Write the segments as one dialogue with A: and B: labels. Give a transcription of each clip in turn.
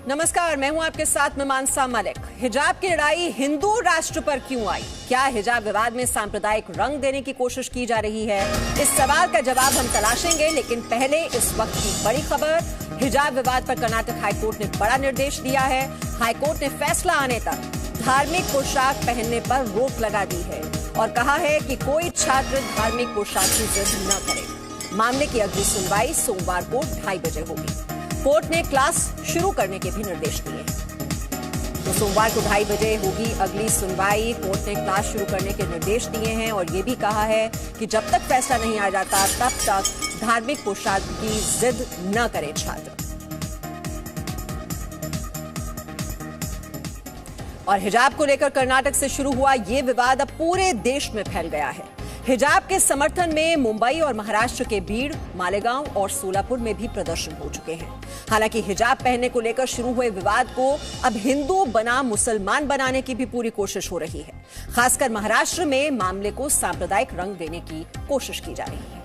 A: नमस्कार, मैं हूं आपके साथ में मानसा मलिक। हिजाब की लड़ाई हिंदू राष्ट्र पर क्यों आई? क्या हिजाब विवाद में सांप्रदायिक रंग देने की कोशिश की जा रही है? इस सवाल का जवाब हम तलाशेंगे, लेकिन पहले इस वक्त की बड़ी खबर। हिजाब विवाद पर कर्नाटक हाईकोर्ट ने बड़ा निर्देश दिया है। हाईकोर्ट ने फैसला आने तक धार्मिक पोशाक पहनने पर रोक लगा दी है और कहा है कि कोई छात्र धार्मिक पोशाक की जिद न करे। मामले की अगली सुनवाई सोमवार को 2:30 बजे होगी। कोर्ट ने क्लास शुरू करने के भी निर्देश दिए हैं। तो सोमवार को 2:30 बजे होगी अगली सुनवाई। कोर्ट ने क्लास शुरू करने के निर्देश दिए हैं और ये भी कहा है कि जब तक फैसला नहीं आ जाता तब तक धार्मिक पोशाक की जिद न करें छात्र। और हिजाब को लेकर कर्नाटक से शुरू हुआ ये विवाद अब पूरे देश में फैल गया है। हिजाब के समर्थन में मुंबई और महाराष्ट्र के बीड़, मालेगांव और सोलापुर में भी प्रदर्शन हो चुके हैं। हालांकि हिजाब पहनने को लेकर शुरू हुए विवाद को अब हिंदू बनाम मुसलमान बनाने की भी पूरी कोशिश हो रही है। खासकर महाराष्ट्र में मामले को सांप्रदायिक रंग देने की कोशिश की जा रही है।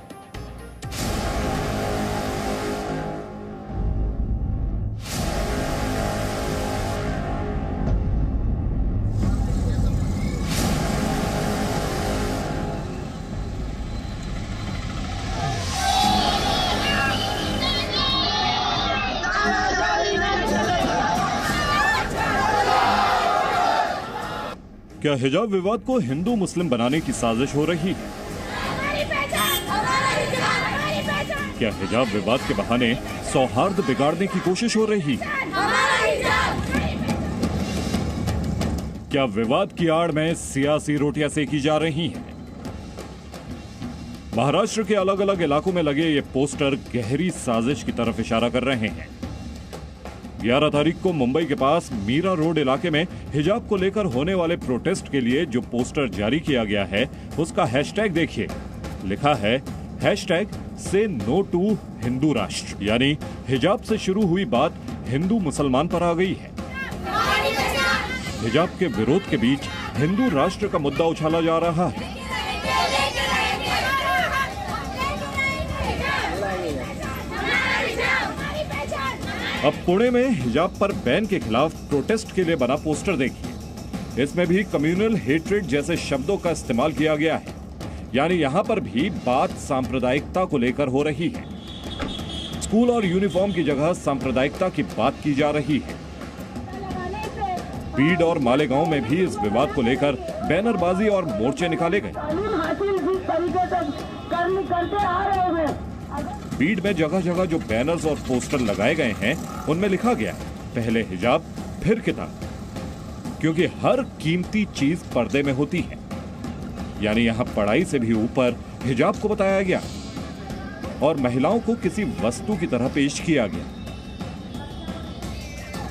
B: क्या हिजाब विवाद को हिंदू मुस्लिम बनाने की साजिश हो रही है? क्या हिजाब विवाद के बहाने सौहार्द बिगाड़ने की कोशिश हो रही है? क्या विवाद की आड़ में सियासी रोटियां सेकी जा रही हैं? महाराष्ट्र के अलग अलग इलाकों में लगे ये पोस्टर गहरी साजिश की तरफ इशारा कर रहे हैं। 11 तारीख को मुंबई के पास मीरा रोड इलाके में हिजाब को लेकर होने वाले प्रोटेस्ट के लिए जो पोस्टर जारी किया गया है उसका हैशटैग देखिए। लिखा है #से नो टू हिंदू राष्ट्र, यानी हिजाब से शुरू हुई बात हिंदू मुसलमान पर आ गई है। हिजाब के विरोध के बीच हिंदू राष्ट्र का मुद्दा उछाला जा रहा है। अब पुणे में हिजाब पर बैन के खिलाफ प्रोटेस्ट के लिए बना पोस्टर देखिए। इसमें भी कम्युनल हेट्रेड जैसे शब्दों का इस्तेमाल किया गया है, यानी यहां पर भी बात सांप्रदायिकता को लेकर हो रही है। स्कूल और यूनिफॉर्म की जगह सांप्रदायिकता की बात की जा रही है। बीड और मालेगांव में भी इस विवाद को लेकर बैनरबाजी और मोर्चे निकाले गए। बीड में जगह जगह जो बैनर्स और पोस्टर लगाए गए हैं उनमें लिखा गया पहले हिजाब फिर किताब, क्योंकि हर कीमती चीज पर्दे में होती है। यानी यहाँ पढ़ाई से भी ऊपर हिजाब को बताया गया और महिलाओं को किसी वस्तु की तरह पेश किया गया।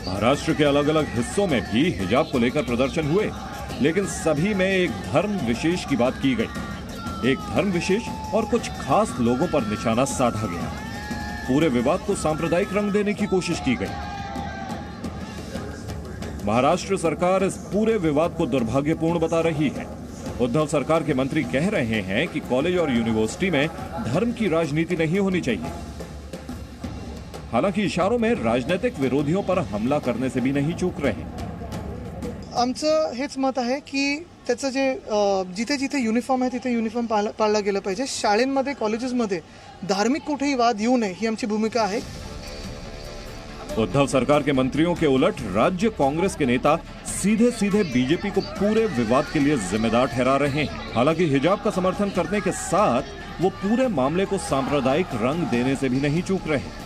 B: महाराष्ट्र के अलग अलग हिस्सों में भी हिजाब को लेकर प्रदर्शन हुए, लेकिन सभी में एक धर्म विशेष की बात की गई। एक धर्म विशेष और कुछ खास लोगों पर निशाना साधा गया। पूरे विवाद को सांप्रदायिक रंग देने की कोशिश की गई। महाराष्ट्र सरकार इस पूरे विवाद को दुर्भाग्यपूर्ण बता रही है। उद्धव सरकार के मंत्री कह रहे हैं कि कॉलेज और यूनिवर्सिटी में धर्म की राजनीति नहीं होनी चाहिए। हालांकि इशारों में राजनीतिक विरोधियों पर हमला करने से भी नहीं चूक रहे।
C: आमचं हेच मत आहे की त्याचं जे जिथे जिथे युनिफॉर्म आहे तिथे युनिफॉर्म पाळला गेला पाहिजे। शाळेंमध्ये कॉलेजेसमध्ये धार्मिक कुठेही वाद येऊ नये ही आमची भूमिका आहे।
B: उद्धव सरकार के मंत्रियों के उलट राज्य कांग्रेस के नेता सीधे सीधे बीजेपी को पूरे विवाद के लिए जिम्मेदार ठहरा रहे हैं। हालांकि हिजाब का समर्थन करने के साथ वो पूरे मामले को सांप्रदायिक रंग देने से भी नहीं चूक रहे।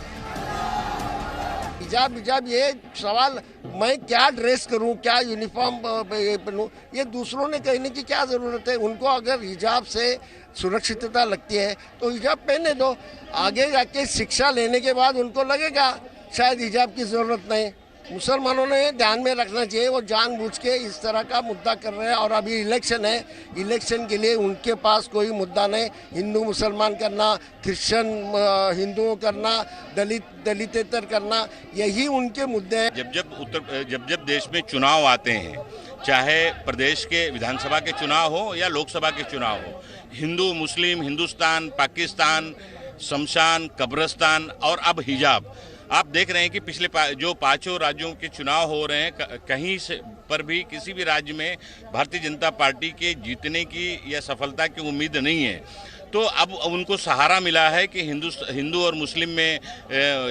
D: हिजाब ये सवाल, मैं क्या ड्रेस करूं, क्या यूनिफॉर्म पहनूं, ये दूसरों ने कहने की क्या जरूरत है। उनको अगर हिजाब से सुरक्षितता लगती है तो हिजाब पहने दो। आगे जाके शिक्षा लेने के बाद उनको लगेगा शायद हिजाब की जरूरत नहीं। मुसलमानों ने ध्यान में रखना चाहिए, वो जानबूझ के इस तरह का मुद्दा कर रहे हैं। और अभी इलेक्शन है, इलेक्शन के लिए उनके पास कोई मुद्दा नहीं। हिंदू मुसलमान करना, क्रिश्चियन हिंदुओं करना, दलितेतर करना, यही उनके मुद्दे हैं।
E: जब देश में चुनाव आते हैं, चाहे प्रदेश के विधानसभा के चुनाव हो या लोकसभा के चुनाव हो, हिंदू मुस्लिम, हिंदुस्तान पाकिस्तान, शमशान, कब्रिस्तान और अब हिजाब, आप देख रहे हैं कि पिछले जो 5 राज्यों के चुनाव हो रहे हैं, कहीं से पर भी किसी भी राज्य में भारतीय जनता पार्टी के जीतने की या सफलता की उम्मीद नहीं है। तो अब उनको सहारा मिला है कि हिंदू और मुस्लिम में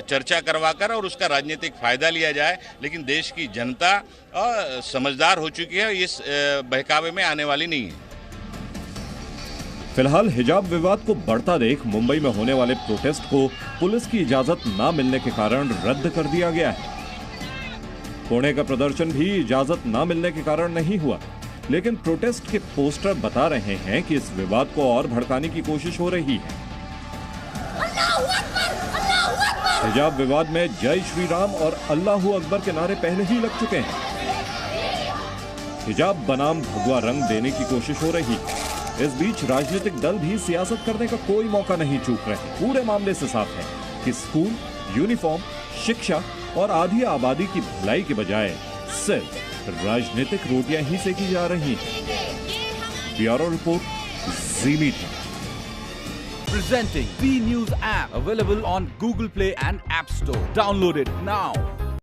E: चर्चा करवाकर और उसका राजनीतिक फायदा लिया जाए, लेकिन देश की जनता समझदार हो चुकी है, इस बहकावे में आने वाली नहीं है।
B: फिलहाल हिजाब विवाद को बढ़ता देख मुंबई में होने वाले प्रोटेस्ट को पुलिस की इजाजत न मिलने के कारण रद्द कर दिया गया है। पुणे का प्रदर्शन भी इजाजत न मिलने के कारण नहीं हुआ, लेकिन प्रोटेस्ट के पोस्टर बता रहे हैं कि इस विवाद को और भड़काने की कोशिश हो रही है। हिजाब विवाद में जय श्री राम और अल्लाहू अकबर के नारे पहले ही लग चुके हैं। हिजाब बनाम भगवा रंग देने की कोशिश हो रही है। इस बीच राजनीतिक दल भी सियासत करने का कोई मौका नहीं चूक रहे। पूरे मामले से साफ है कि स्कूल, यूनिफॉर्म, शिक्षा और आधी आबादी की भलाई के बजाय सिर्फ राजनीतिक रोटियां ही सेकी जा रही हैं। Bureau report, ji media.
F: Presenting B News app, available on Google Play and App Store. Download it now.